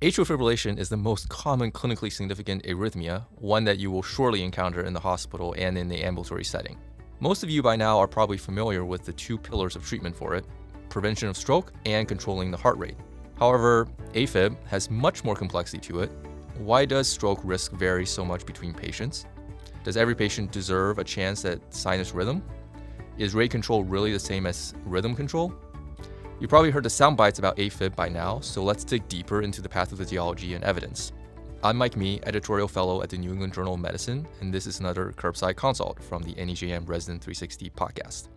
Atrial fibrillation is the most common clinically significant arrhythmia, one that you will surely encounter in the hospital and in the ambulatory setting. Most of you by now are probably familiar with the two pillars of treatment for it: prevention of stroke and controlling the heart rate. However, AFib has much more complexity to it. Why does stroke risk vary so much between patients? Does every patient deserve a chance at sinus rhythm? Is rate control really the same as rhythm control? You probably heard the sound bites about AFib by now, so let's dig deeper into the pathophysiology and evidence. I'm Mike Mee, editorial fellow at the New England Journal of Medicine, and this is another Curbside Consult from the NEJM Resident 360 podcast.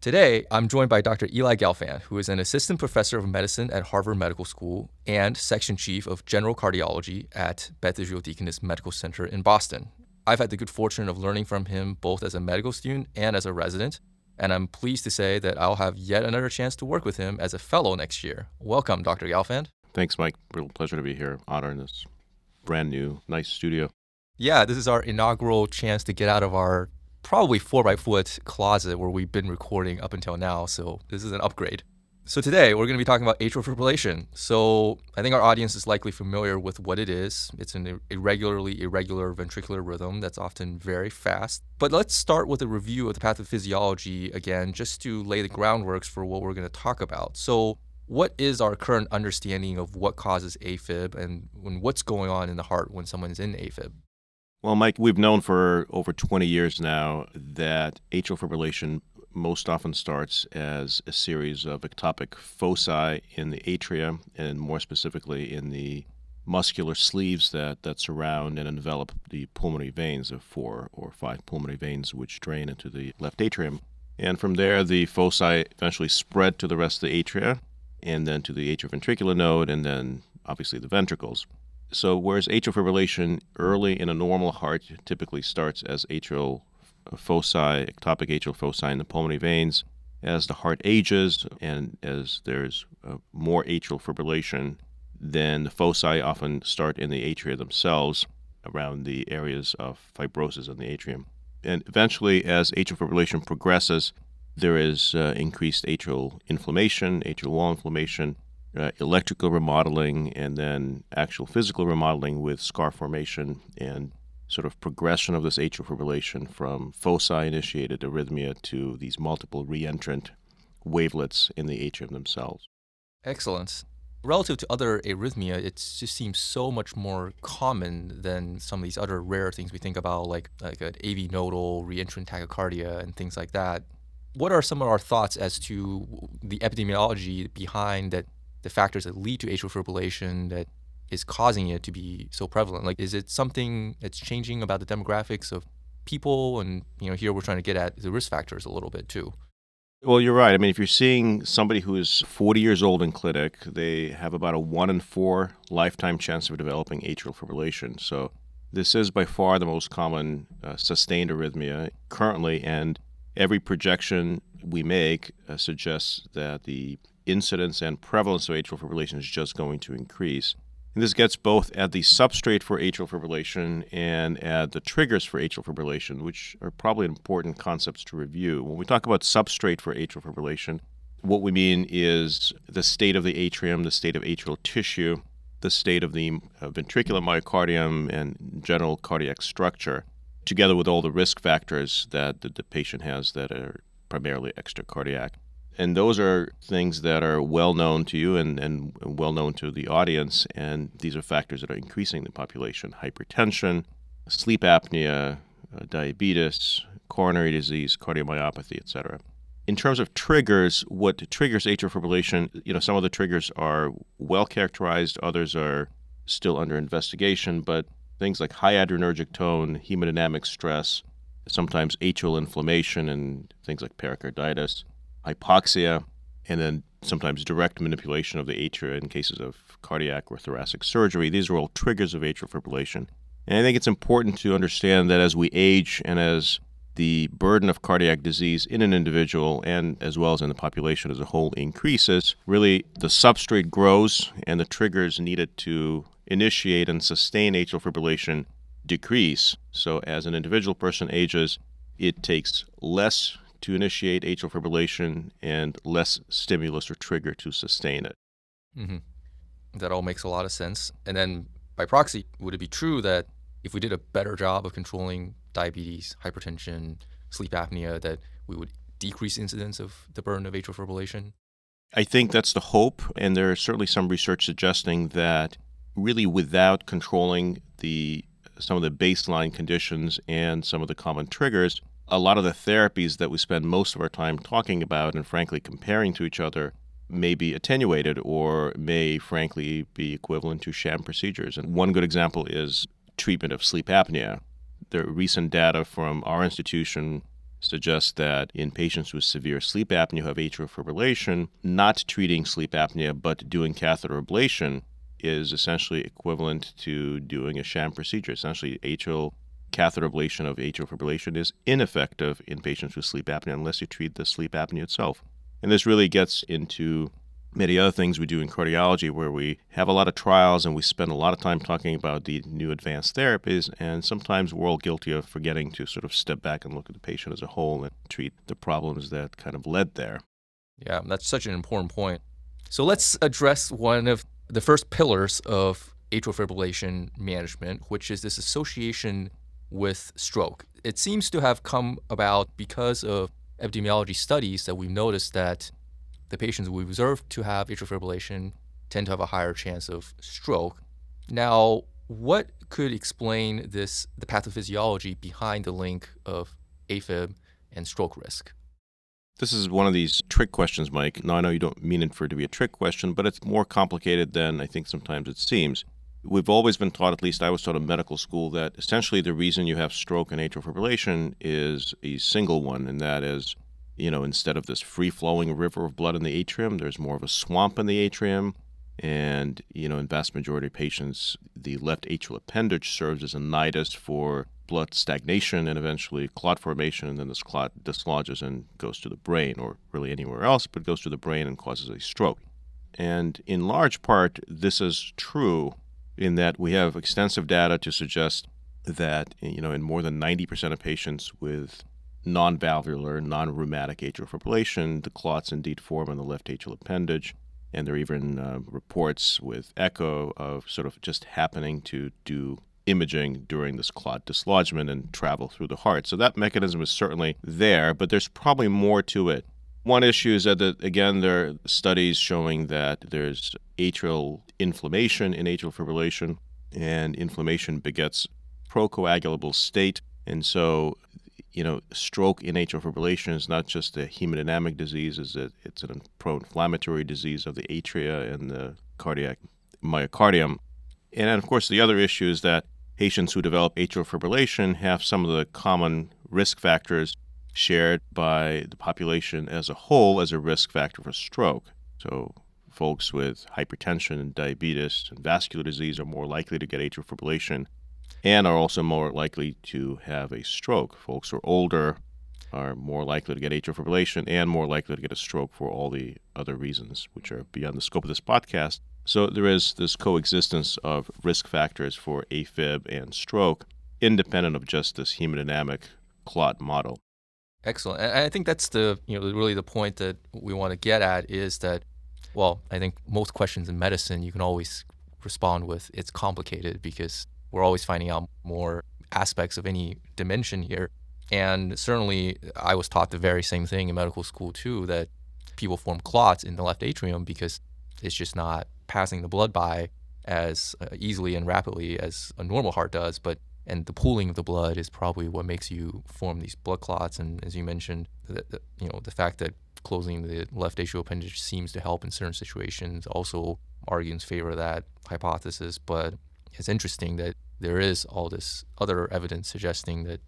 Today, I'm joined by Dr. Eli Gelfand, who is an assistant professor of medicine at Harvard Medical School and section chief of general cardiology at Beth Israel Deaconess Medical Center in Boston. I've had the good fortune of learning from him both as a medical student and as a resident, and I'm pleased to say that I'll have yet another chance to work with him as a fellow next year. Welcome, Dr. Gelfand. Thanks, Mike. Real pleasure to be here. Honor in this brand new, nice studio. Yeah, this is our inaugural chance to get out of our probably 4x4 closet where we've been recording up until now, so this is an upgrade. So today, we're going to be talking about atrial fibrillation. So I think our audience is likely familiar with what it is. It's an irregular ventricular rhythm that's often very fast. But let's start with a review of the pathophysiology again, just to lay the groundwork for what we're going to talk about. So what is our current understanding of what causes AFib and what's going on in the heart when someone's in AFib? Well, Mike, we've known for over 20 years now that atrial fibrillation most often starts as a series of ectopic foci in the atria, and more specifically in the muscular sleeves that surround and envelop the pulmonary veins of 4 or 5 pulmonary veins which drain into the left atrium. And from there, the foci eventually spread to the rest of the atria, and then to the atrioventricular node, and then obviously the ventricles. So whereas atrial fibrillation early in a normal heart typically starts as atrial foci, ectopic atrial foci in the pulmonary veins, as the heart ages and as there's more atrial fibrillation, then the foci often start in the atria themselves around the areas of fibrosis in the atrium. And eventually, as atrial fibrillation progresses, there is increased atrial inflammation, atrial wall inflammation, electrical remodeling, and then actual physical remodeling with scar formation and sort of progression of this atrial fibrillation from foci-initiated arrhythmia to these multiple reentrant wavelets in the atrium themselves. Excellent. Relative to other arrhythmia, it just seems so much more common than some of these other rare things we think about, like an AV nodal, reentrant tachycardia, and things like that. What are some of our thoughts as to the epidemiology behind that, the factors that lead to atrial fibrillation that is causing it to be so prevalent? Like, is it something that's changing about the demographics of people? And, here we're trying to get at the risk factors a little bit too. Well, you're right. I mean, if you're seeing somebody who is 40 years old in clinic, they have about a 1 in 4 lifetime chance of developing atrial fibrillation. So this is by far the most common sustained arrhythmia currently, and every projection we make suggests that the incidence and prevalence of atrial fibrillation is just going to increase. And this gets both at the substrate for atrial fibrillation and at the triggers for atrial fibrillation, which are probably important concepts to review. When we talk about substrate for atrial fibrillation, what we mean is the state of the atrium, the state of atrial tissue, the state of the ventricular myocardium and general cardiac structure, together with all the risk factors that the patient has that are primarily extracardiac. And those are things that are well known to you and well known to the audience, and these are factors that are increasing in the population: hypertension, sleep apnea, diabetes, coronary disease, cardiomyopathy, etc. In terms of triggers, what triggers atrial fibrillation, some of the triggers are well characterized, others are still under investigation, but things like high adrenergic tone, hemodynamic stress, sometimes atrial inflammation and things like pericarditis, hypoxia, and then sometimes direct manipulation of the atria in cases of cardiac or thoracic surgery. These are all triggers of atrial fibrillation. And I think it's important to understand that as we age and as the burden of cardiac disease in an individual and as well as in the population as a whole increases, really the substrate grows and the triggers needed to initiate and sustain atrial fibrillation decrease. So as an individual person ages, it takes less to initiate atrial fibrillation and less stimulus or trigger to sustain it. Hmm. That all makes a lot of sense. And then by proxy, would it be true that if we did a better job of controlling diabetes, hypertension, sleep apnea, that we would decrease incidence of the burden of atrial fibrillation? I think that's the hope, and there's certainly some research suggesting that really without controlling some of the baseline conditions and some of the common triggers, a lot of the therapies that we spend most of our time talking about and frankly comparing to each other may be attenuated or may frankly be equivalent to sham procedures. And one good example is treatment of sleep apnea. The recent data from our institution suggests that in patients with severe sleep apnea who have atrial fibrillation, not treating sleep apnea but doing catheter ablation is essentially equivalent to doing a sham procedure. Essentially, catheter ablation of atrial fibrillation is ineffective in patients with sleep apnea unless you treat the sleep apnea itself. And this really gets into many other things we do in cardiology, where we have a lot of trials and we spend a lot of time talking about the new advanced therapies, and sometimes we're all guilty of forgetting to sort of step back and look at the patient as a whole and treat the problems that kind of led there. Yeah, that's such an important point. So let's address one of the first pillars of atrial fibrillation management, which is this association with stroke. It seems to have come about because of epidemiology studies that we've noticed that the patients we observed to have atrial fibrillation tend to have a higher chance of stroke. Now, what could explain the pathophysiology behind the link of AFib and stroke risk? This is one of these trick questions, Mike. Now, I know you don't mean it for it to be a trick question, but it's more complicated than I think sometimes it seems. We've always been taught, at least I was taught in medical school, that essentially the reason you have stroke and atrial fibrillation is a single one, and that is, instead of this free-flowing river of blood in the atrium, there's more of a swamp in the atrium. And, in vast majority of patients, the left atrial appendage serves as a nidus for blood stagnation and eventually clot formation, and then this clot dislodges and goes to the brain, or really anywhere else, but goes to the brain and causes a stroke. And in large part, this is true in that we have extensive data to suggest that, in more than 90% of patients with non-valvular, non-rheumatic atrial fibrillation, the clots indeed form on the left atrial appendage. And there are even reports with echo of sort of just happening to do imaging during this clot dislodgement and travel through the heart. So that mechanism is certainly there, but there's probably more to it. One issue is that, again, there are studies showing that there's atrial inflammation in atrial fibrillation, and inflammation begets procoagulable state. And so, stroke in atrial fibrillation is not just a hemodynamic disease, it's a pro-inflammatory disease of the atria and the cardiac myocardium. And of course, the other issue is that patients who develop atrial fibrillation have some of the common risk factors shared by the population as a whole as a risk factor for stroke. So folks with hypertension and diabetes and vascular disease are more likely to get atrial fibrillation and are also more likely to have a stroke. Folks who are older are more likely to get atrial fibrillation and more likely to get a stroke for all the other reasons, which are beyond the scope of this podcast. So there is this coexistence of risk factors for AFib and stroke, independent of just this hemodynamic clot model. Excellent. And I think that's really the point that we want to get at is that, well, I think most questions in medicine you can always respond with it's complicated because we're always finding out more aspects of any dimension here. And certainly I was taught the very same thing in medical school too, that people form clots in the left atrium because it's just not passing the blood by as easily and rapidly as a normal heart does, and the pooling of the blood is probably what makes you form these blood clots. And as you mentioned, the fact that closing the left atrial appendage seems to help in certain situations also argues in favor of that hypothesis. But it's interesting that there is all this other evidence suggesting that,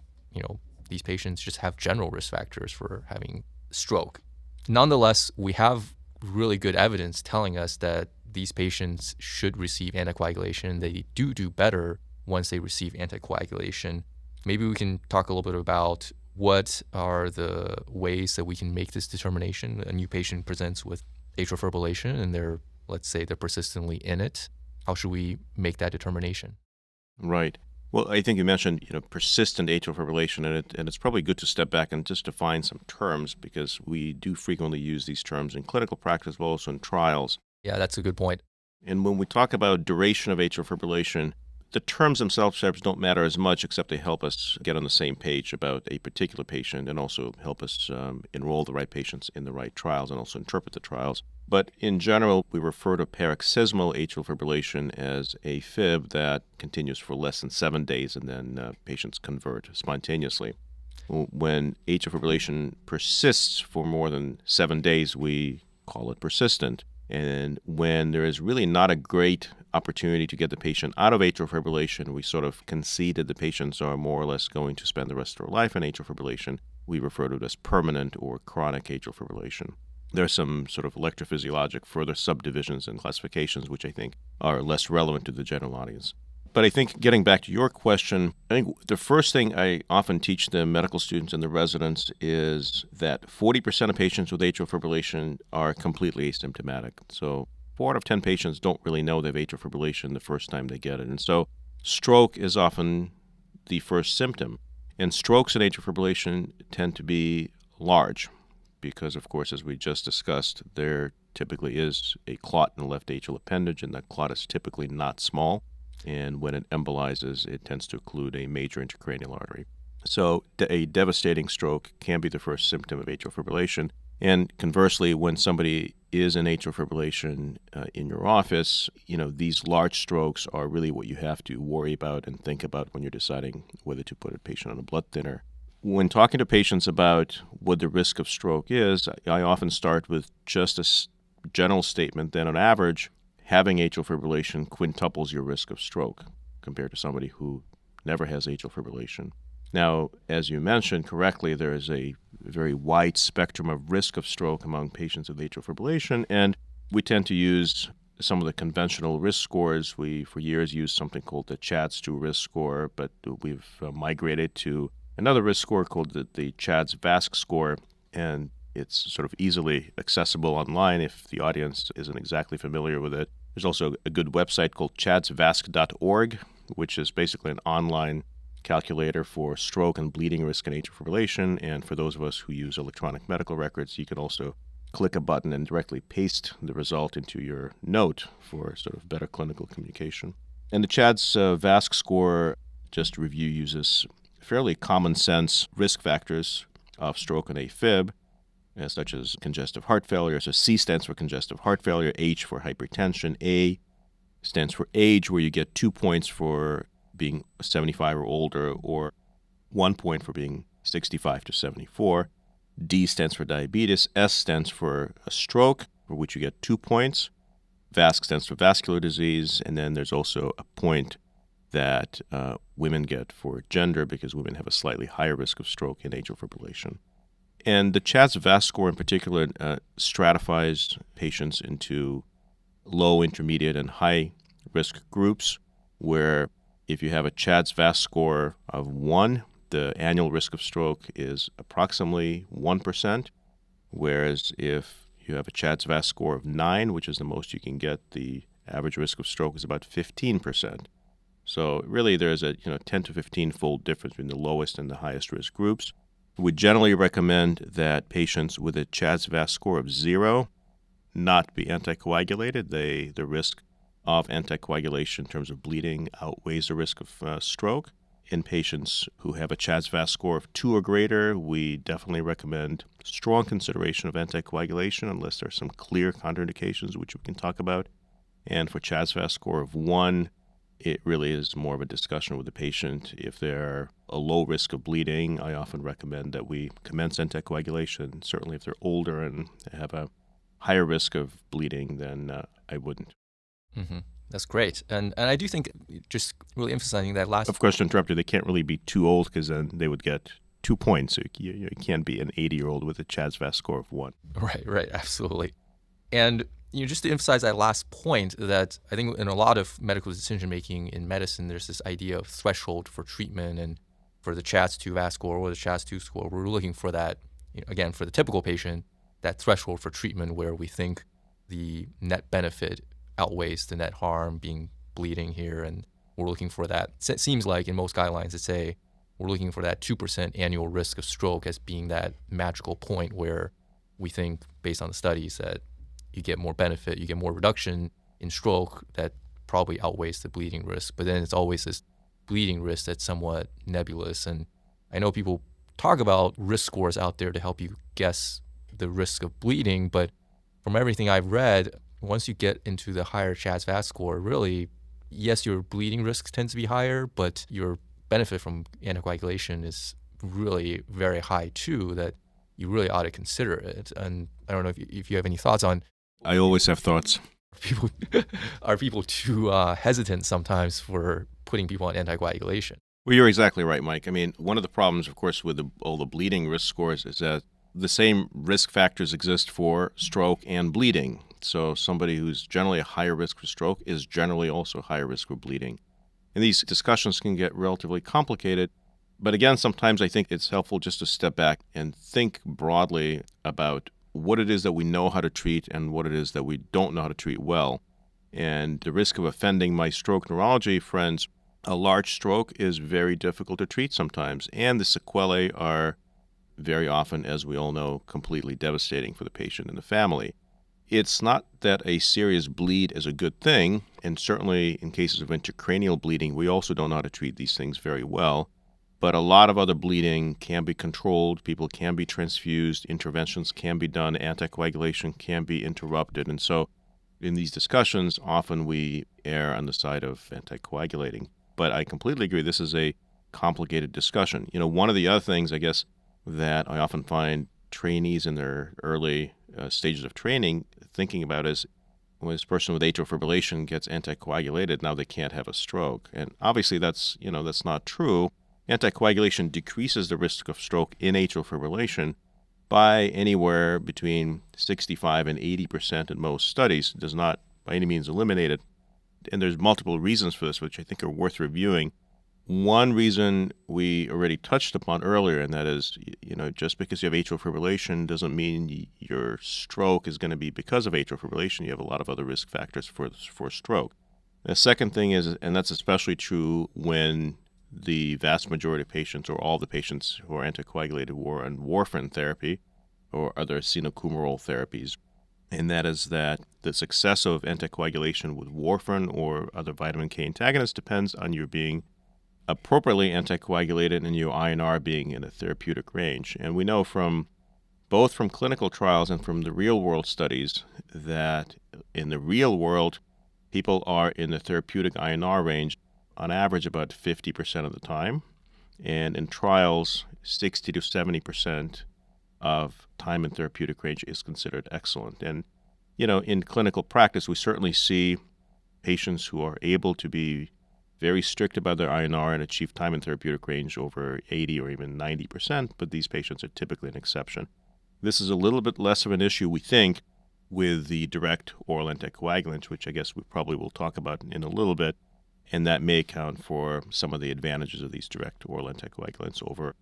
these patients just have general risk factors for having stroke. Nonetheless, we have really good evidence telling us that these patients should receive anticoagulation. They do better once they receive anticoagulation. Maybe we can talk a little bit about what are the ways that we can make this determination. A new patient presents with atrial fibrillation and let's say they're persistently in it. How should we make that determination? Right. Well, I think you mentioned, persistent atrial fibrillation, and it's probably good to step back and just define some terms because we do frequently use these terms in clinical practice, but also in trials. Yeah, that's a good point. And when we talk about duration of atrial fibrillation, the terms themselves perhaps don't matter as much, except they help us get on the same page about a particular patient and also help us enroll the right patients in the right trials and also interpret the trials. But in general, we refer to paroxysmal atrial fibrillation as a fib that continues for less than 7 days and then patients convert spontaneously. When atrial fibrillation persists for more than 7 days, we call it persistent. And when there is really not a great opportunity to get the patient out of atrial fibrillation, we sort of concede that the patients are more or less going to spend the rest of their life in atrial fibrillation. We refer to it as permanent or chronic atrial fibrillation. There are some sort of electrophysiologic further subdivisions and classifications which I think are less relevant to the general audience. But I think getting back to your question, I think the first thing I often teach the medical students and the residents is that 40% of patients with atrial fibrillation are completely asymptomatic. So 4 out of 10 patients don't really know they have atrial fibrillation the first time they get it. And so stroke is often the first symptom. And strokes in atrial fibrillation tend to be large because, of course, as we just discussed, there typically is a clot in the left atrial appendage, and that clot is typically not small. And when it embolizes, it tends to occlude a major intracranial artery. So a devastating stroke can be the first symptom of atrial fibrillation. And conversely, when somebody is in atrial fibrillation in your office, these large strokes are really what you have to worry about and think about when you're deciding whether to put a patient on a blood thinner. When talking to patients about what the risk of stroke is, I often start with just a general statement that on average, having atrial fibrillation quintuples your risk of stroke compared to somebody who never has atrial fibrillation. Now, as you mentioned correctly, there is a very wide spectrum of risk of stroke among patients with atrial fibrillation, and we tend to use some of the conventional risk scores. We, for years, used something called the CHADS-2 risk score, but we've migrated to another risk score called the CHADS-VASC score, and it's sort of easily accessible online if the audience isn't exactly familiar with it. There's also a good website called chadsvasc.org, which is basically an online calculator for stroke and bleeding risk in atrial fibrillation. And for those of us who use electronic medical records, you can also click a button and directly paste the result into your note for sort of better clinical communication. And the CHADS-VASC score, just to review, uses fairly common sense risk factors of stroke and AFib, such as congestive heart failure. So C stands for congestive heart failure, H for hypertension, A stands for age, where you get 2 points for being 75 or older, or 1 point for being 65 to 74. D stands for diabetes. S stands for a stroke, for which you get 2 points. VASC stands for vascular disease, and then there's also a point that women get for gender because women have a slightly higher risk of stroke in atrial fibrillation. And the CHADS-VASC score in particular stratifies patients into low, intermediate, and high risk groups, where if you have a CHADS-VASC score of 1, the annual risk of stroke is approximately 1%, whereas if you have a CHADS-VASC score of 9, which is the most you can get, the average risk of stroke is about 15%. So really there's a 10 to 15-fold difference between the lowest and the highest risk groups. We generally recommend that patients with a CHADS-VASC score of 0 not be anticoagulated. The risk of anticoagulation in terms of bleeding outweighs the risk of stroke. In patients who have a CHADS-VASC score of 2 or greater, we definitely recommend strong consideration of anticoagulation unless there are some clear contraindications, which we can talk about. And for CHADS-VASC score of 1, it really is more of a discussion with the patient. If they're a low risk of bleeding, I often recommend that we commence anticoagulation. Certainly if they're older and have a higher risk of bleeding, then I wouldn't. Mm-hmm. That's great. And I do think just really emphasizing that last... Of course, to interrupt you, they can't really be too old because then they would get 2 points. So you can't be an 80-year-old with a CHADS-VASC score of 1. Right, absolutely. And just to emphasize that last point, that I think in a lot of medical decision-making in medicine, there's this idea of threshold for treatment, and for the CHADS-2 VASC score or the CHADS-2 score, we're looking for that, again, for the typical patient, that threshold for treatment where we think the net benefit outweighs the net harm, being bleeding here and we're looking for that. It seems like in most guidelines that say we're looking for that 2% annual risk of stroke as being that magical point where we think, based on the studies, that you get more benefit, you get more reduction in stroke that probably outweighs the bleeding risk. But then it's always this bleeding risk that's somewhat nebulous. And I know people talk about risk scores out there to help you guess the risk of bleeding, but from everything I've read, once you get into the higher CHADS-VAS score, really, yes, your bleeding risk tends to be higher, but your benefit from anticoagulation is really very high too, that you really ought to consider it. And I don't know if you have any thoughts on. I always have thoughts. Are people too hesitant sometimes for putting people on anticoagulation? Well, you're exactly right, Mike. I mean, one of the problems, of course, with all the bleeding risk scores is that the same risk factors exist for stroke and bleeding. So somebody who's generally a higher risk for stroke is generally also higher risk for bleeding. And these discussions can get relatively complicated. But again, sometimes I think it's helpful just to step back and think broadly about what it is that we know how to treat and what it is that we don't know how to treat well. And the risk of offending my stroke neurology friends, a large stroke is very difficult to treat sometimes. And the sequelae are very often, as we all know, completely devastating for the patient and the family. It's not that a serious bleed is a good thing, and certainly in cases of intracranial bleeding, we also don't know how to treat these things very well. But a lot of other bleeding can be controlled, people can be transfused, interventions can be done, anticoagulation can be interrupted. And so in these discussions, often we err on the side of anticoagulating. But I completely agree, this is a complicated discussion. One of the other things, I guess, that I often find trainees in their early stages of training thinking about is when this person with atrial fibrillation gets anticoagulated, now they can't have a stroke. And obviously that's not true. Anticoagulation decreases the risk of stroke in atrial fibrillation by anywhere between 65 and 80% in most studies. It does not by any means eliminate it. And there's multiple reasons for this, which I think are worth reviewing. One reason we already touched upon earlier, and that is, just because you have atrial fibrillation doesn't mean your stroke is going to be because of atrial fibrillation. You have a lot of other risk factors for stroke. The second thing is, and that's especially true when the vast majority of patients or all the patients who are anticoagulated were on warfarin therapy or other acetocumarole therapies, and that is that the success of anticoagulation with warfarin or other vitamin K antagonists depends on your being appropriately anticoagulated and your INR being in a therapeutic range. And we know both from clinical trials and from the real-world studies that in the real world, people are in the therapeutic INR range on average about 50% of the time. And in trials, 60 to 70% of time in therapeutic range is considered excellent. And, in clinical practice, we certainly see patients who are able to be very strict about their INR and achieve time in therapeutic range over 80 or even 90%, but these patients are typically an exception. This is a little bit less of an issue, we think, with the direct oral anticoagulants, which I guess we probably will talk about in a little bit, and that may account for some of the advantages of these direct oral anticoagulants over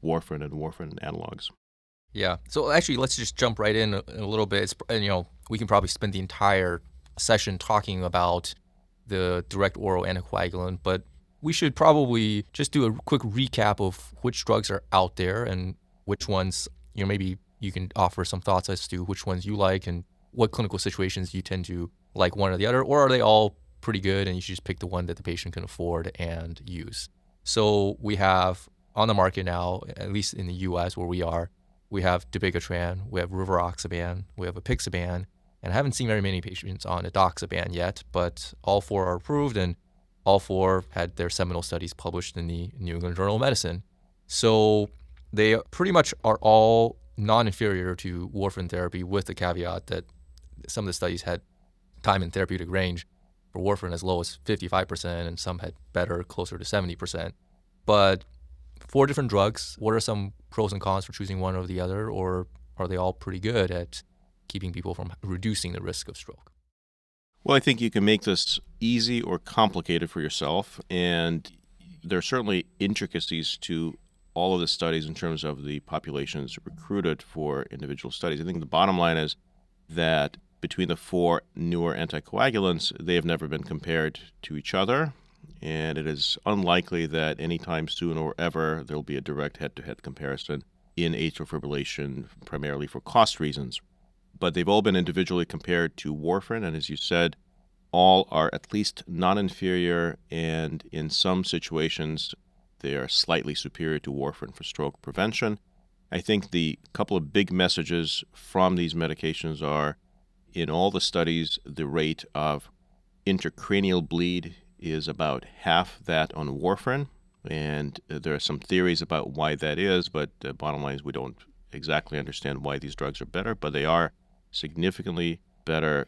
warfarin and warfarin analogs. Yeah. So actually, let's just jump right in a little bit. We can probably spend the entire session talking about the direct oral anticoagulant, but we should probably just do a quick recap of which drugs are out there and which ones, maybe you can offer some thoughts as to which ones you like and what clinical situations you tend to like one or the other, or are they all pretty good and you should just pick the one that the patient can afford and use. So we have on the market now, at least in the US where we have dabigatran, we have rivaroxaban, we have apixaban, and I haven't seen very many patients on edoxaban yet, but all four are approved and all four had their seminal studies published in the New England Journal of Medicine. So they pretty much are all non-inferior to warfarin therapy, with the caveat that some of the studies had time in therapeutic range for warfarin as low as 55% and some had better, closer to 70%. But 4 different drugs, what are some pros and cons for choosing one over the other, or are they all pretty good at keeping people from reducing the risk of stroke? Well, I think you can make this easy or complicated for yourself, and there are certainly intricacies to all of the studies in terms of the populations recruited for individual studies. I think the bottom line is that between the 4 newer anticoagulants, they have never been compared to each other. and it is unlikely that anytime soon or ever there will be a direct head-to-head comparison in atrial fibrillation, primarily for cost reasons. But they've all been individually compared to warfarin, and as you said, all are at least non-inferior, and in some situations they are slightly superior to warfarin for stroke prevention. I think the couple of big messages from these medications are, in all the studies, the rate of intracranial bleed is about half that on warfarin, and there are some theories about why that is, but the bottom line is we don't exactly understand why these drugs are better, but they are significantly better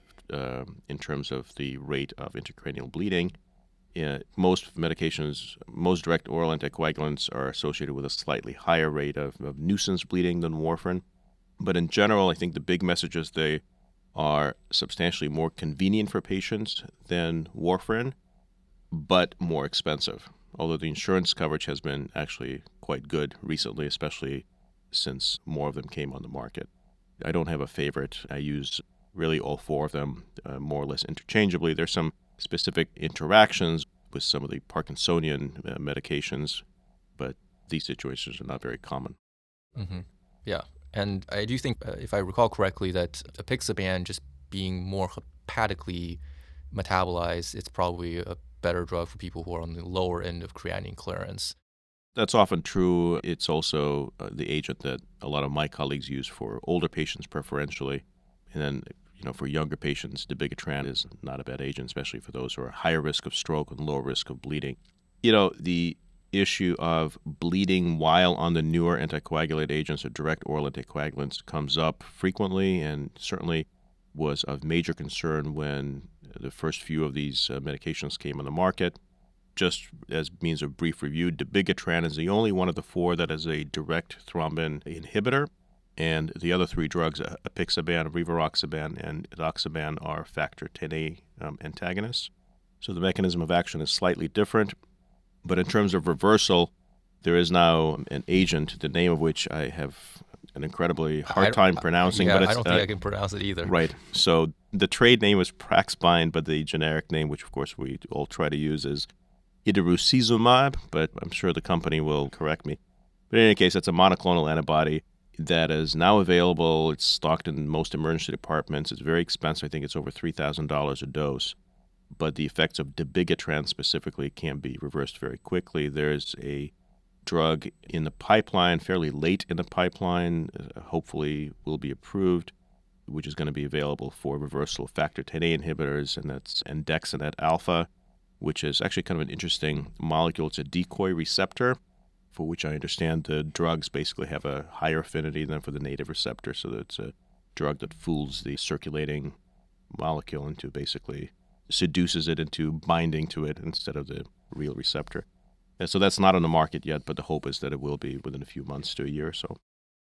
in terms of the rate of intracranial bleeding. Most medications, most direct oral anticoagulants are associated with a slightly higher rate of nuisance bleeding than warfarin. But in general, I think the big message is they are substantially more convenient for patients than warfarin, but more expensive. Although the insurance coverage has been actually quite good recently, especially since more of them came on the market. I don't have a favorite. I use really all four of them more or less interchangeably. There's some specific interactions with some of the Parkinsonian medications, but these situations are not very common. Mm-hmm. Yeah. And I do think, if I recall correctly, that apixaban just being more hepatically metabolized, it's probably a better drug for people who are on the lower end of creatinine clearance. That's often true. It's also the agent that a lot of my colleagues use for older patients preferentially. And then, for younger patients, dabigatran is not a bad agent, especially for those who are higher risk of stroke and lower risk of bleeding. The issue of bleeding while on the newer anticoagulant agents or direct oral anticoagulants comes up frequently and certainly was of major concern when the first few of these medications came on the market. Just as means of brief review, dabigatran is the only one of the four that is a direct thrombin inhibitor, and the other three drugs, apixaban, rivaroxaban, and edoxaban, are factor Xa antagonists. So the mechanism of action is slightly different, but in terms of reversal, there is now an agent, the name of which I have an incredibly hard time pronouncing. Yeah, but it's, I don't think I can pronounce it either. Right. So the trade name is Praxbind, but the generic name, which of course we all try to use, is idarucizumab, but I'm sure the company will correct me. But in any case, it's a monoclonal antibody that is now available. It's stocked in most emergency departments. It's very expensive. I think it's over $3,000 a dose. But the effects of dabigatran specifically can be reversed very quickly. There's a drug in the pipeline, fairly late in the pipeline, hopefully will be approved, which is going to be available for reversal of factor Xa inhibitors, and that's andexanet alpha, which is actually kind of an interesting molecule. It's a decoy receptor, for which I understand the drugs basically have a higher affinity than for the native receptor, so that it's a drug that fools the circulating molecule into basically seduces it into binding to it instead of the real receptor. And so that's not on the market yet, but the hope is that it will be within a few months to a year or so.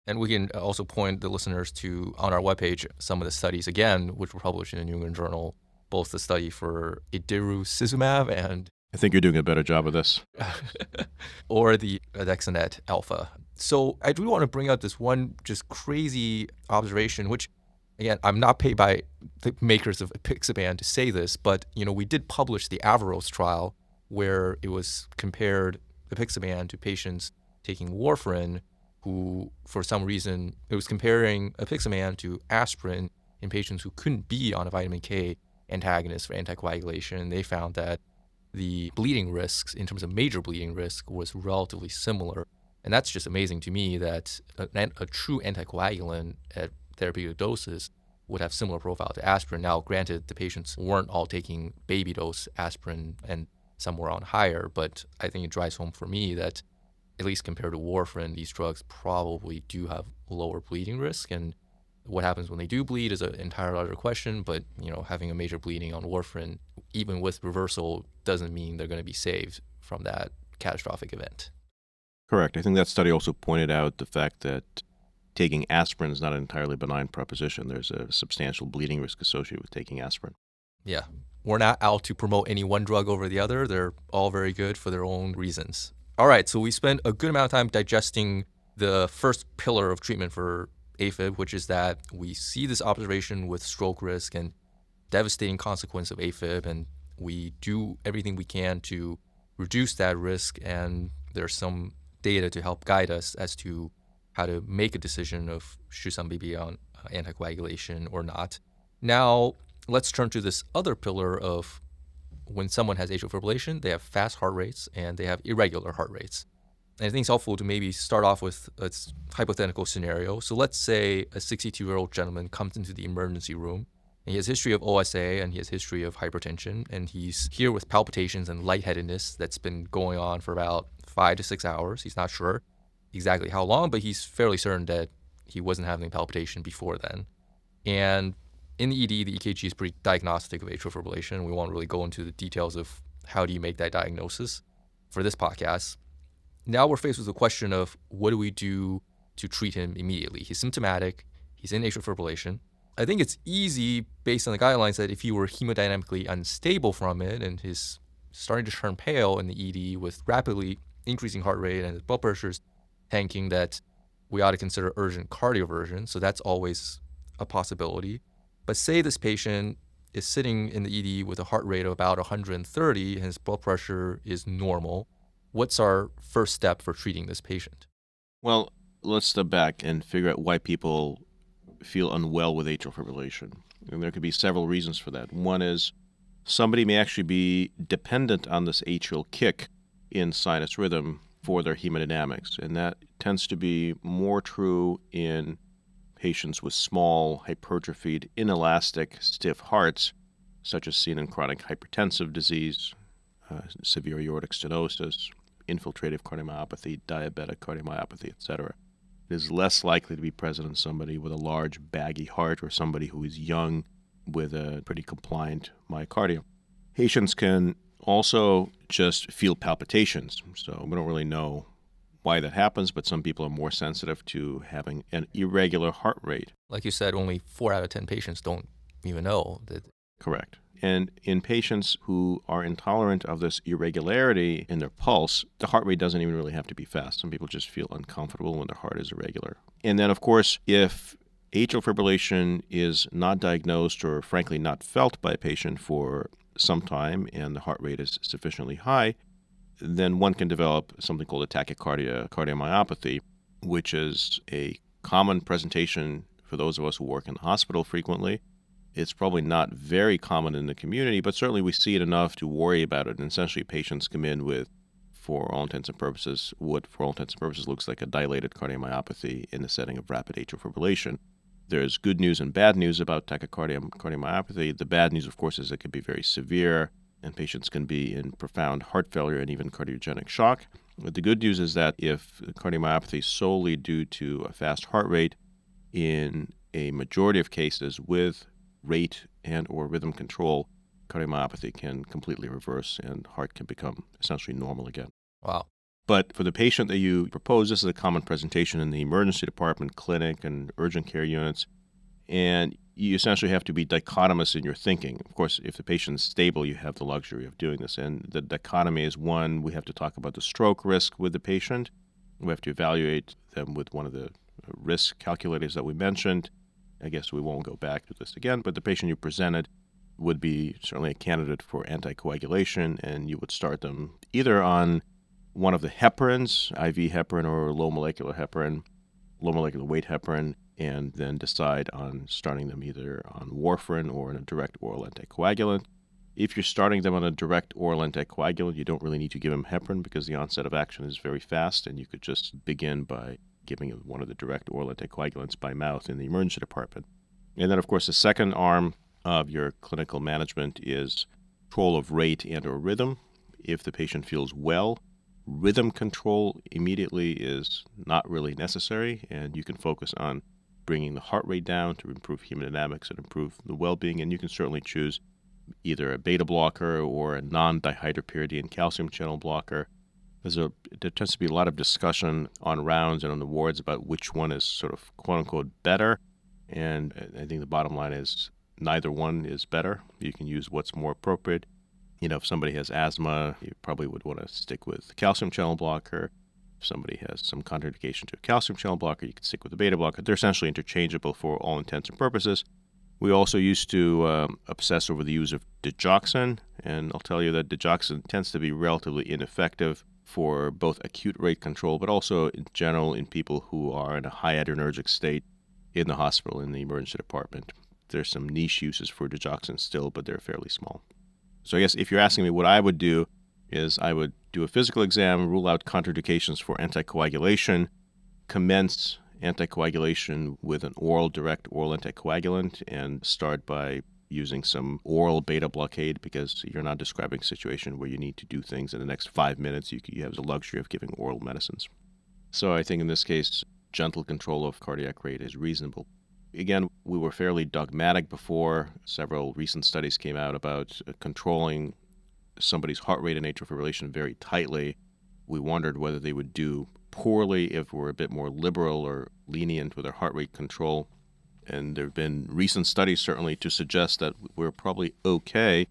And we can also point the listeners to, on our webpage, some of the studies, again, which were published in the New England Journal, both the study for idarucizumab and... I think you're doing a better job of this. or the andexanet alpha. So I do want to bring up this one just crazy observation, which, again, I'm not paid by the makers of apixaban to say this, but, we did publish the Averroes trial where it was compared apixaban to patients taking warfarin who, for some reason, it was comparing apixaban to aspirin in patients who couldn't be on a vitamin K antagonist for anticoagulation. And they found that the bleeding risks, in terms of major bleeding risk, was relatively similar. And that's just amazing to me that a true anticoagulant at therapeutic doses would have similar profile to aspirin. Now, granted, the patients weren't all taking baby dose aspirin and some were on higher, but I think it drives home for me that, at least compared to warfarin, these drugs probably do have lower bleeding risk. And what happens when they do bleed is an entirely other question, but, having a major bleeding on warfarin, even with reversal, doesn't mean they're going to be saved from that catastrophic event. Correct. I think that study also pointed out the fact that taking aspirin is not an entirely benign proposition. There's a substantial bleeding risk associated with taking aspirin. Yeah. We're not out to promote any one drug over the other. They're all very good for their own reasons. All right, so we spent a good amount of time digesting the first pillar of treatment for AFib, which is that we see this observation with stroke risk and devastating consequence of AFib, and We do everything we can to reduce that risk, and there's some data to help guide us as to how to make a decision of should somebody be on anticoagulation or not. Now, let's turn to this other pillar of when someone has atrial fibrillation, they have fast heart rates and they have irregular heart rates. And I think it's helpful to maybe start off with a hypothetical scenario. So let's say a 62-year-old gentleman comes into the emergency room, and he has history of OSA and he has history of hypertension, and he's here with palpitations and lightheadedness that's been going on for about 5 to 6 hours. He's not sure exactly how long, but he's fairly certain that he wasn't having palpitation before then. And in the ED, the EKG is pretty diagnostic of atrial fibrillation. We won't really go into the details of how do you make that diagnosis for this podcast. Now we're faced with the question of what do we do to treat him immediately? He's symptomatic. He's in atrial fibrillation. I think it's easy based on the guidelines that if he were hemodynamically unstable from it and he's starting to turn pale in the ED with rapidly increasing heart rate and his blood pressure is tanking, that we ought to consider urgent cardioversion. So that's always a possibility. But say this patient is sitting in the ED with a heart rate of about 130 and his blood pressure is normal. What's our first step for treating this patient? Well, let's step back and figure out why people feel unwell with atrial fibrillation. And there could be several reasons for that. One is somebody may actually be dependent on this atrial kick in sinus rhythm for their hemodynamics, and that tends to be more true in patients with small, hypertrophied, inelastic, stiff hearts, such as seen in chronic hypertensive disease, severe aortic stenosis, infiltrative cardiomyopathy, diabetic cardiomyopathy, etc. It is less likely to be present in somebody with a large, baggy heart or somebody who is young with a pretty compliant myocardium. Patients can also just feel palpitations, so we don't really know why that happens, but some people are more sensitive to having an irregular heart rate. Like you said, only 4 out of 10 patients don't even know that. Correct. And in patients who are intolerant of this irregularity in their pulse, the heart rate doesn't even really have to be fast. Some people just feel uncomfortable when their heart is irregular. And then, of course, if atrial fibrillation is not diagnosed or, frankly, not felt by a patient for some time and the heart rate is sufficiently high, then one can develop something called a tachycardia cardiomyopathy, which is a common presentation for those of us who work in the hospital frequently. It's probably not very common in the community, but certainly we see it enough to worry about it. And essentially, patients come in with, for all intents and purposes, what for all intents and purposes looks like a dilated cardiomyopathy in the setting of rapid atrial fibrillation. There's good news and bad news about tachycardia cardiomyopathy. The bad news, of course, is it can be very severe, and patients can be in profound heart failure and even cardiogenic shock. But the good news is that if cardiomyopathy is solely due to a fast heart rate, in a majority of cases with rate and or rhythm control, cardiomyopathy can completely reverse and heart can become essentially normal again. Wow. But for the patient that you propose, this is a common presentation in the emergency department, clinic, and urgent care units. And you essentially have to be dichotomous in your thinking. Of course, if the patient is stable, you have the luxury of doing this. And the dichotomy is, one, we have to talk about the stroke risk with the patient. We have to evaluate them with one of the risk calculators that we mentioned. I guess we won't go back to this again, but the patient you presented would be certainly a candidate for anticoagulation, and you would start them either on one of the heparins, IV heparin or low molecular weight heparin, and then decide on starting them either on warfarin or in a direct oral anticoagulant. If you're starting them on a direct oral anticoagulant, you don't really need to give them heparin because the onset of action is very fast, and you could just begin by giving one of the direct oral anticoagulants by mouth in the emergency department. And then, of course, the second arm of your clinical management is control of rate and or rhythm. If the patient feels well, rhythm control immediately is not really necessary, and you can focus on bringing the heart rate down to improve hemodynamics and improve the well-being. And you can certainly choose either a beta blocker or a non-dihydropyridine calcium channel blocker. There tends to be a lot of discussion on rounds and on the wards about which one is sort of quote-unquote better. And I think the bottom line is neither one is better. You can use what's more appropriate. If somebody has asthma, you probably would want to stick with the calcium channel blocker. If somebody has some contraindication to a calcium channel blocker, you can stick with the beta blocker. They're essentially interchangeable for all intents and purposes. We also used to obsess over the use of digoxin, and I'll tell you that digoxin tends to be relatively ineffective for both acute rate control, but also in general in people who are in a high adrenergic state in the hospital, in the emergency department. There's some niche uses for digoxin still, but they're fairly small. So I guess if you're asking me what I would do, is I would do a physical exam, rule out contraindications for anticoagulation, commence anticoagulation with an direct oral anticoagulant, and start by using some oral beta blockade, because you're not describing a situation where you need to do things in the next 5 minutes. You have the luxury of giving oral medicines. So I think in this case, gentle control of cardiac rate is reasonable. Again, we were fairly dogmatic before. Several recent studies came out about controlling somebody's heart rate and atrial fibrillation very tightly. We wondered whether they would do poorly if we're a bit more liberal or lenient with their heart rate control. And there have been recent studies certainly to suggest that we're probably okay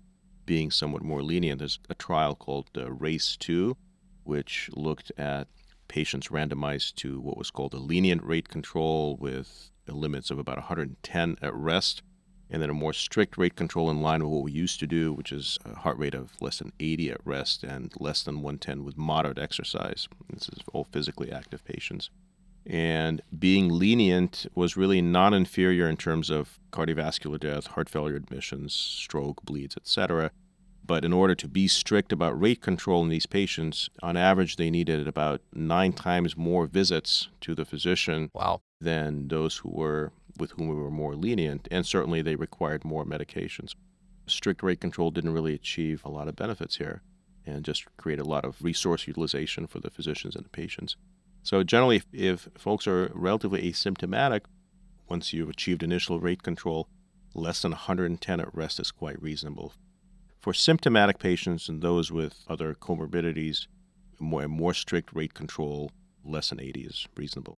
being somewhat more lenient. There's a trial called RACE-2, which looked at patients randomized to what was called a lenient rate control with limits of about 110 at rest, and then a more strict rate control in line with what we used to do, which is a heart rate of less than 80 at rest and less than 110 with moderate exercise. This is all physically active patients. And being lenient was really non-inferior in terms of cardiovascular death, heart failure admissions, stroke, bleeds, etc. But in order to be strict about rate control in these patients, on average they needed about 9 times more visits to the physician than those with whom we were more lenient, and certainly they required more medications. Strict rate control didn't really achieve a lot of benefits here and just create a lot of resource utilization for the physicians and the patients. So generally, if folks are relatively asymptomatic, once you've achieved initial rate control, less than 110 at rest is quite reasonable. For symptomatic patients and those with other comorbidities, more strict rate control, less than 80 is reasonable.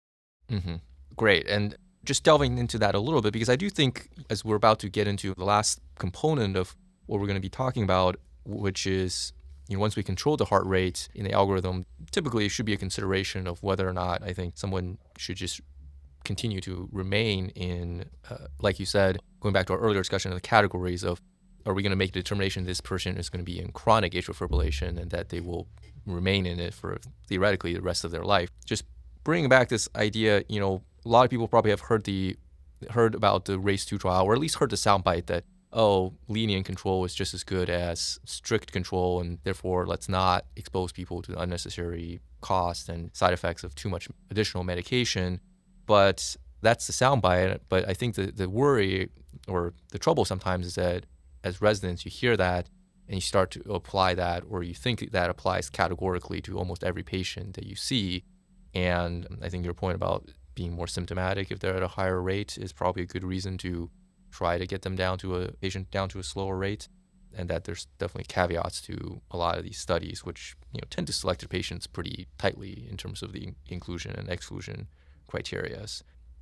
Mm-hmm. Great. And just delving into that a little bit, because I do think as we're about to get into the last component of what we're going to be talking about, which is, once we control the heart rate in the algorithm, typically it should be a consideration of whether or not I think someone should just continue to remain in, like you said, going back to our earlier discussion of the categories of, are we going to make the determination this person is going to be in chronic atrial fibrillation and that they will remain in it for theoretically the rest of their life? Just bringing back this idea, a lot of people probably have heard about the RACE-2 trial, or at least heard the soundbite that, lenient control is just as good as strict control, and therefore let's not expose people to unnecessary costs and side effects of too much additional medication. But that's the soundbite. But I think the worry or the trouble sometimes is that as residents, you hear that and you start to apply that, or you think that applies categorically to almost every patient that you see. And I think your point about being more symptomatic if they're at a higher rate is probably a good reason to try to get them down to a slower rate, and that there's definitely caveats to a lot of these studies, which tend to select their patients pretty tightly in terms of the inclusion and exclusion criteria.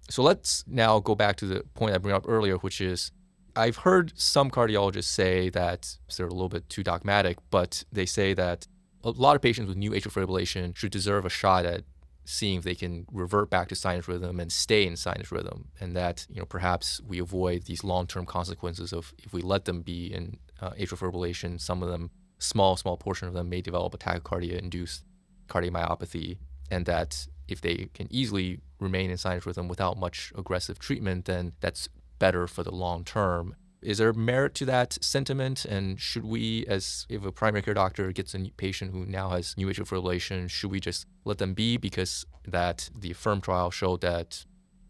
So let's now go back to the point I brought up earlier, which is I've heard some cardiologists say that they're a little bit too dogmatic, but they say that a lot of patients with new atrial fibrillation should deserve a shot at seeing if they can revert back to sinus rhythm and stay in sinus rhythm, and that perhaps we avoid these long-term consequences of if we let them be in atrial fibrillation. Some of them, small portion of them, may develop a tachycardia-induced cardiomyopathy, and that if they can easily remain in sinus rhythm without much aggressive treatment, then that's better for the long term. Is there merit to that sentiment? And should we, if a primary care doctor gets a patient who now has new atrial fibrillation, should we just let them be because that the AFFIRM trial showed that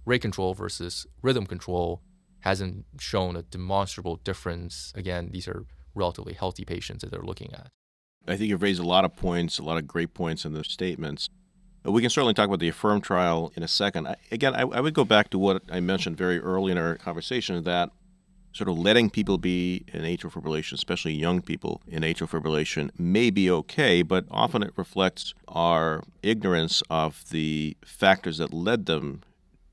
rate control versus rhythm control hasn't shown a demonstrable difference? Again, these are relatively healthy patients that they're looking at. I think you've raised a lot of points, a lot of great points in those statements. We can certainly talk about the AFFIRM trial in a second. I would go back to what I mentioned very early in our conversation, that sort of letting people be in atrial fibrillation, especially young people in atrial fibrillation, may be okay, but often it reflects our ignorance of the factors that led them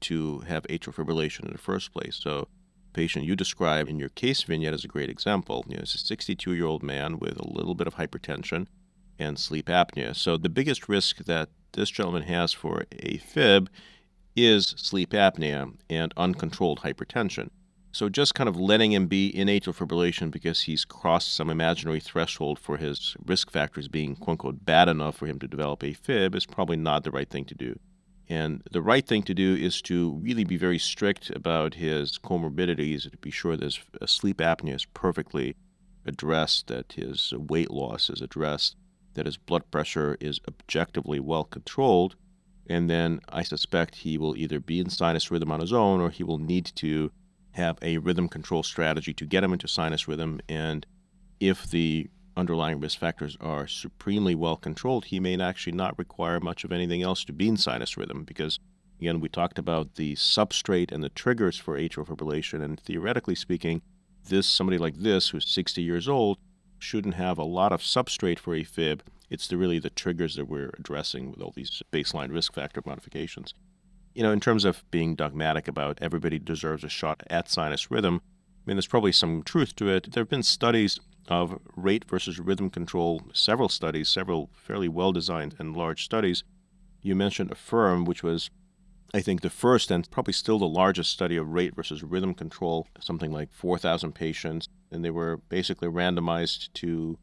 to have atrial fibrillation in the first place. So the patient you described in your case vignette is a great example. It's a 62-year-old man with a little bit of hypertension and sleep apnea. So the biggest risk that this gentleman has for AFib is sleep apnea and uncontrolled hypertension. So just kind of letting him be in atrial fibrillation because he's crossed some imaginary threshold for his risk factors being, quote unquote, bad enough for him to develop AFib is probably not the right thing to do. And the right thing to do is to really be very strict about his comorbidities, to be sure that his sleep apnea is perfectly addressed, that his weight loss is addressed, that his blood pressure is objectively well controlled. And then I suspect he will either be in sinus rhythm on his own or he will need to have a rhythm control strategy to get him into sinus rhythm. And if the underlying risk factors are supremely well controlled, he may actually not require much of anything else to be in sinus rhythm because, again, we talked about the substrate and the triggers for atrial fibrillation. And theoretically speaking, somebody like this who's 60 years old shouldn't have a lot of substrate for AFib. It's really the triggers that we're addressing with all these baseline risk factor modifications. In terms of being dogmatic about everybody deserves a shot at sinus rhythm, there's probably some truth to it. There have been studies of rate versus rhythm control, several studies, several fairly well-designed and large studies. You mentioned AFFIRM, which was, I think, the first and probably still the largest study of rate versus rhythm control, something like 4,000 patients. And they were basically randomized to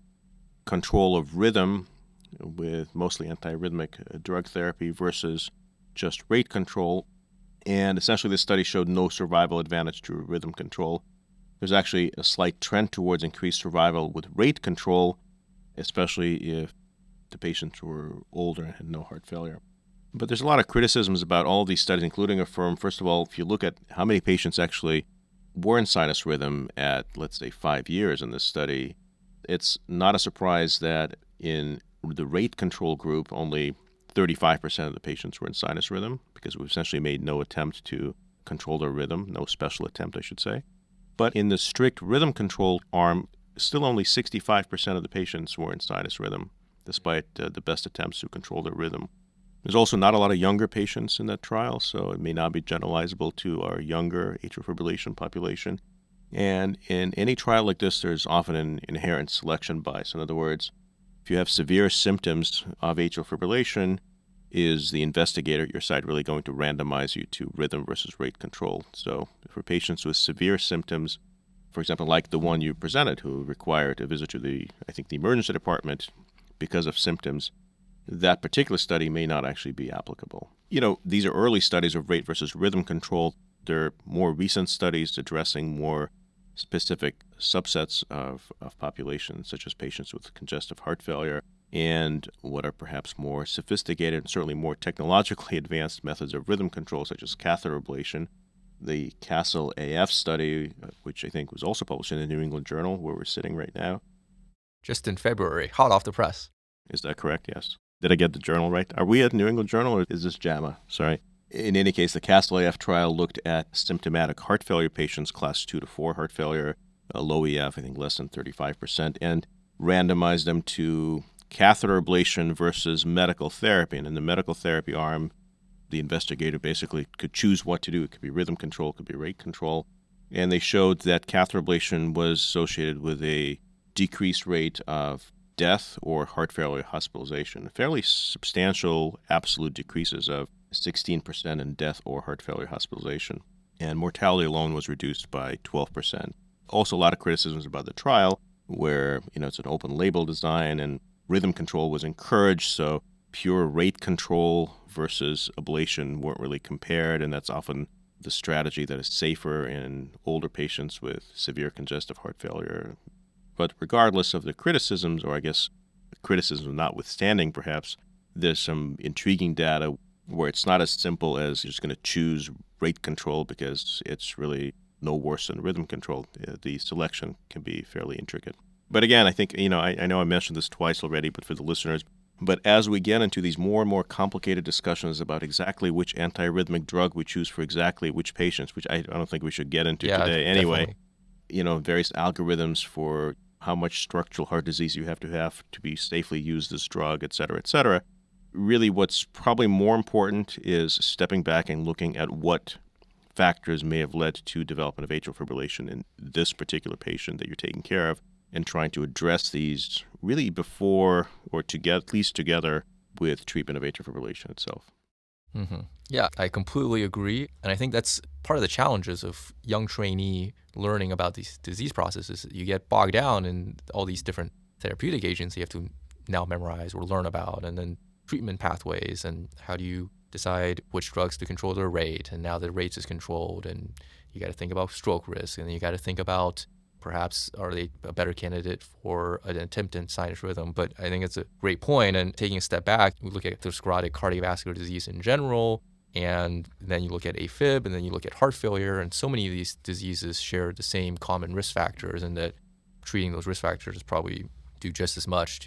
control of rhythm with mostly antiarrhythmic drug therapy versus just rate control, and essentially this study showed no survival advantage to rhythm control. There's actually a slight trend towards increased survival with rate control, especially if the patients were older and had no heart failure. But there's a lot of criticisms about all of these studies, including AFFIRM. First of all, if you look at how many patients actually were in sinus rhythm at, let's say, 5 years in this study, it's not a surprise that in the rate control group, only 35% of the patients were in sinus rhythm because we essentially made no attempt to control their rhythm, no special attempt, I should say. But in the strict rhythm control arm, still only 65% of the patients were in sinus rhythm, despite the best attempts to control their rhythm. There's also not a lot of younger patients in that trial, so it may not be generalizable to our younger atrial fibrillation population. And in any trial like this, there's often an inherent selection bias. In other words, if you have severe symptoms of atrial fibrillation, is the investigator at your site really going to randomize you to rhythm versus rate control? So for patients with severe symptoms, for example, like the one you presented who required a visit to the emergency department because of symptoms, that particular study may not actually be applicable. These are early studies of rate versus rhythm control. There are more recent studies addressing more specific subsets of populations, such as patients with congestive heart failure, and what are perhaps more sophisticated and certainly more technologically advanced methods of rhythm control, such as catheter ablation. The CASTLE AF study, which I think was also published in the New England Journal, where we're sitting right now. Just in February, hot off the press. Is that correct? Yes. Did I get the journal right? Are we at New England Journal or is this JAMA? Sorry. In any case, the CASTLE AF trial looked at symptomatic heart failure patients, class 2 to 4 heart failure, low EF, I think less than 35%, and randomized them to catheter ablation versus medical therapy. And in the medical therapy arm, the investigator basically could choose what to do. It could be rhythm control, it could be rate control. And they showed that catheter ablation was associated with a decreased rate of death or heart failure hospitalization, fairly substantial absolute decreases of 16% in death or heart failure hospitalization. And mortality alone was reduced by 12%. Also, a lot of criticisms about the trial where, it's an open label design and rhythm control was encouraged. So pure rate control versus ablation weren't really compared. And that's often the strategy that is safer in older patients with severe congestive heart failure. But regardless of the criticisms, or I guess criticism notwithstanding perhaps, there's some intriguing data where it's not as simple as you're just going to choose rate control because it's really no worse than rhythm control. The selection can be fairly intricate. But again, I think, I know I mentioned this twice already, but for the listeners, but as we get into these more and more complicated discussions about exactly which antiarrhythmic drug we choose for exactly which patients, which I don't think we should get into today anyway, definitely. Various algorithms for how much structural heart disease you have to be safely use this drug, et cetera, et cetera. Really, what's probably more important is stepping back and looking at what factors may have led to development of atrial fibrillation in this particular patient that you're taking care of, and trying to address these really before or at least together with treatment of atrial fibrillation itself. Mm-hmm. Yeah, I completely agree. And I think that's part of the challenges of young trainee learning about these disease processes. You get bogged down in all these different therapeutic agents you have to now memorize or learn about, and then treatment pathways, and how do you decide which drugs to control their rate, and now the rate is controlled, and you got to think about stroke risk, and you got to think about perhaps are they a better candidate for an attempt in sinus rhythm. But I think it's a great point, and taking a step back, we look at atherosclerotic cardiovascular disease in general, and then you look at AFib, and then you look at heart failure, and so many of these diseases share the same common risk factors, and that treating those risk factors probably do just as much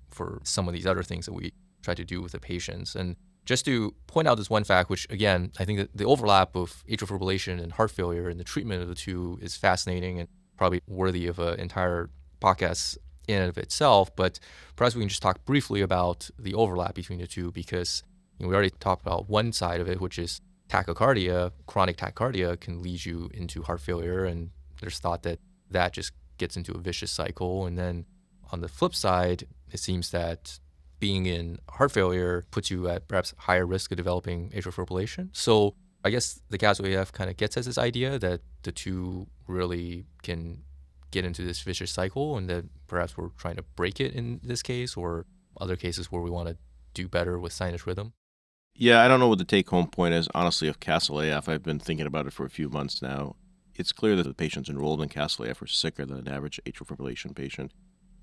for some of these other things that we try to do with the patients. And just to point out this one fact, which again, I think that the overlap of atrial fibrillation and heart failure and the treatment of the two is fascinating and probably worthy of an entire podcast in and of itself. But perhaps we can just talk briefly about the overlap between the two, because we already talked about one side of it, which is tachycardia. Chronic tachycardia can lead you into heart failure, and there's thought that that just gets into a vicious cycle. And then on the flip side, it seems that being in heart failure puts you at perhaps higher risk of developing atrial fibrillation. So I guess the CASO-AF kind of gets at this idea that the two really can get into this vicious cycle, and that perhaps we're trying to break it in this case, or other cases where we want to do better with sinus rhythm. Yeah, I don't know what the take-home point is, honestly, of CASTLE-AF. I've been thinking about it for a few months now. It's clear that the patients enrolled in CASTLE-AF are sicker than an average atrial fibrillation patient.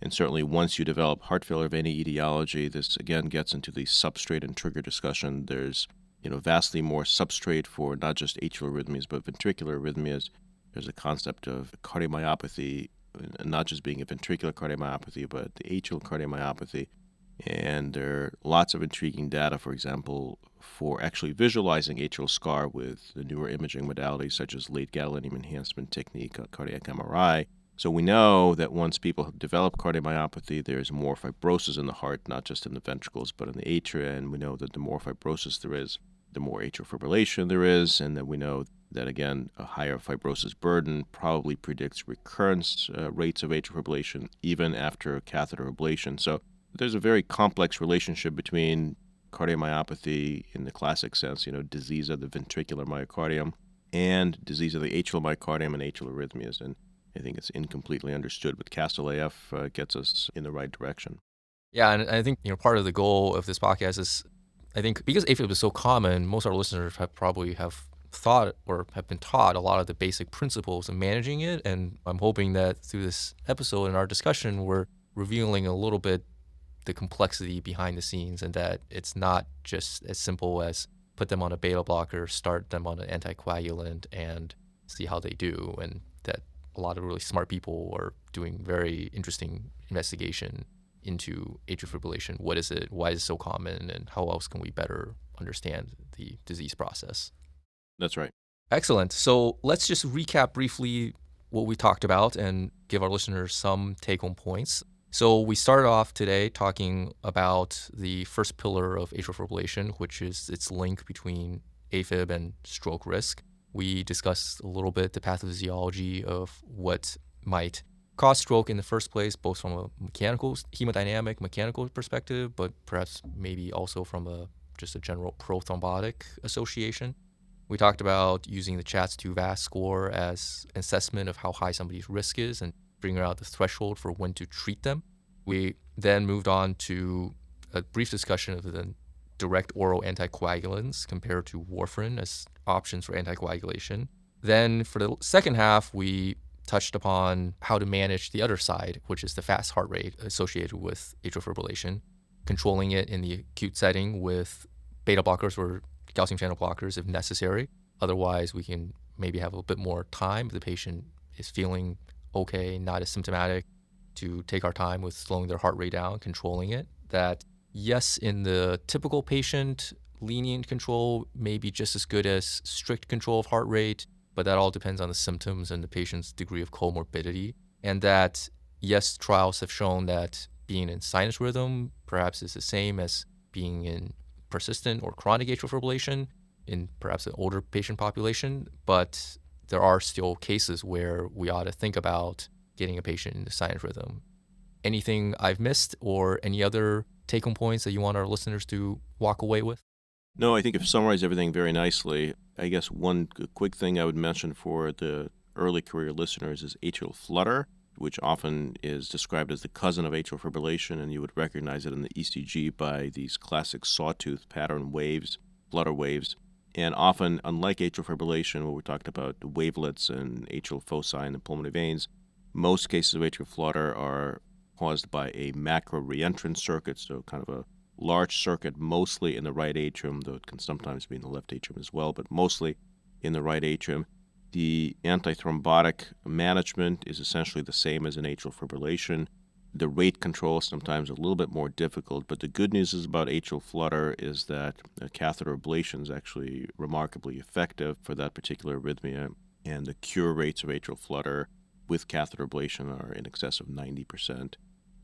And certainly once you develop heart failure of any etiology, this again gets into the substrate and trigger discussion. There's vastly more substrate for not just atrial arrhythmias, but ventricular arrhythmias. There's a concept of cardiomyopathy, not just being a ventricular cardiomyopathy, but the atrial cardiomyopathy. And there are lots of intriguing data, for example, for actually visualizing atrial scar with the newer imaging modalities such as late gadolinium enhancement technique, cardiac MRI. So we know that once people develop cardiomyopathy, there's more fibrosis in the heart, not just in the ventricles, but in the atria. And we know that the more fibrosis there is, the more atrial fibrillation there is. And then we know that, again, a higher fibrosis burden probably predicts recurrence rates of atrial fibrillation even after catheter ablation. So there's a very complex relationship between cardiomyopathy in the classic sense, disease of the ventricular myocardium, and disease of the atrial myocardium and atrial arrhythmias. And I think it's incompletely understood, but CASTLE-AF gets us in the right direction. Yeah, and I think part of the goal of this podcast is, I think because AFib is so common, most of our listeners probably have thought or have been taught a lot of the basic principles of managing it. And I'm hoping that through this episode and our discussion, we're revealing a little bit the complexity behind the scenes, and that it's not just as simple as put them on a beta blocker, start them on an anticoagulant, and see how they do. And that a lot of really smart people are doing very interesting investigation into atrial fibrillation. What is it? Why is it so common? And how else can we better understand the disease process? That's right. Excellent. So let's just recap briefly what we talked about and give our listeners some take-home points. So we started off today talking about the first pillar of atrial fibrillation, which is its link between AFib and stroke risk. We discussed a little bit the pathophysiology of what might cause stroke in the first place, both from a hemodynamic mechanical perspective, but perhaps maybe also from just a general prothrombotic association. We talked about using the CHATS-2 VAS score as an assessment of how high somebody's risk is and figuring out the threshold for when to treat them. We then moved on to a brief discussion of the direct oral anticoagulants compared to warfarin as options for anticoagulation. Then for the second half, we touched upon how to manage the other side, which is the fast heart rate associated with atrial fibrillation, controlling it in the acute setting with beta blockers or calcium channel blockers if necessary. Otherwise, we can maybe have a bit more time if the patient is feeling okay, not as symptomatic, to take our time with slowing their heart rate down, controlling it. That, yes, in the typical patient, lenient control may be just as good as strict control of heart rate, but that all depends on the symptoms and the patient's degree of comorbidity. And that, yes, trials have shown that being in sinus rhythm perhaps is the same as being in persistent or chronic atrial fibrillation in perhaps an older patient population, but there are still cases where we ought to think about getting a patient into sinus rhythm. Anything I've missed or any other take-home points that you want our listeners to walk away with? No, I think you've summarized everything very nicely. I guess one quick thing I would mention for the early career listeners is atrial flutter, which often is described as the cousin of atrial fibrillation, and you would recognize it in the ECG by these classic sawtooth pattern waves, flutter waves. And often, unlike atrial fibrillation, where we talked about the wavelets and atrial foci in the pulmonary veins, most cases of atrial flutter are caused by a macro reentrant circuit, so kind of a large circuit, mostly in the right atrium, though it can sometimes be in the left atrium as well, but mostly in the right atrium. The antithrombotic management is essentially the same as in atrial fibrillation. The rate control is sometimes a little bit more difficult, but the good news is about atrial flutter is that catheter ablation is actually remarkably effective for that particular arrhythmia, and the cure rates of atrial flutter with catheter ablation are in excess of 90%.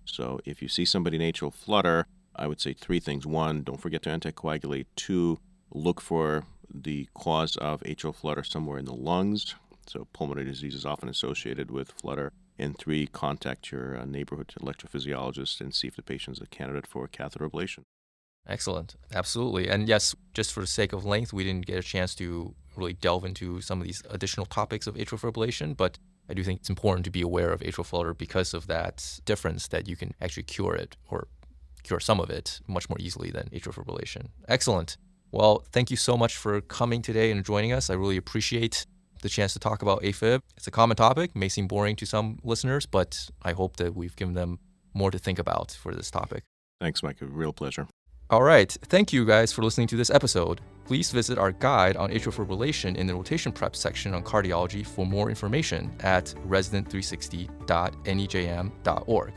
So if you see somebody in atrial flutter, I would say three things. One, don't forget to anticoagulate. Two, look for the cause of atrial flutter somewhere in the lungs. So pulmonary disease is often associated with flutter. And three, contact your neighborhood electrophysiologist and see if the patient is a candidate for catheter ablation. Excellent. Absolutely. And yes, just for the sake of length, we didn't get a chance to really delve into some of these additional topics of atrial fibrillation, but I do think it's important to be aware of atrial flutter because of that difference that you can actually cure it or cure some of it much more easily than atrial fibrillation. Excellent. Well, thank you so much for coming today and joining us. I really appreciate the chance to talk about AFib. It's a common topic, may seem boring to some listeners, but I hope that we've given them more to think about for this topic. Thanks, Mike. A real pleasure. All right. Thank you guys for listening to this episode. Please visit our guide on atrial fibrillation in the rotation prep section on cardiology for more information at resident360.nejm.org.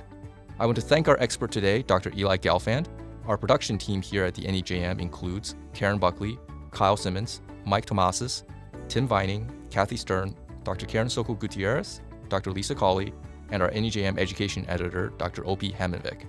I want to thank our expert today, Dr. Eli Gelfand. Our production team here at the NEJM includes Karen Buckley, Kyle Simmons, Mike Tomasis, Tim Vining, Kathy Stern, Dr. Karen Sokol-Gutierrez, Dr. Lisa Cawley, and our NEJM education editor, Dr. O.P. Hamanvik.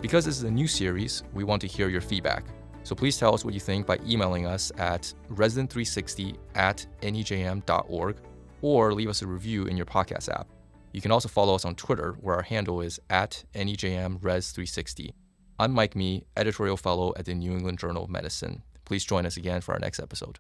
Because this is a new series, we want to hear your feedback. So please tell us what you think by emailing us at resident360@nejm.org or leave us a review in your podcast app. You can also follow us on Twitter, where our handle is @NEJMRes360. I'm Mike Mee, editorial fellow at the New England Journal of Medicine. Please join us again for our next episode.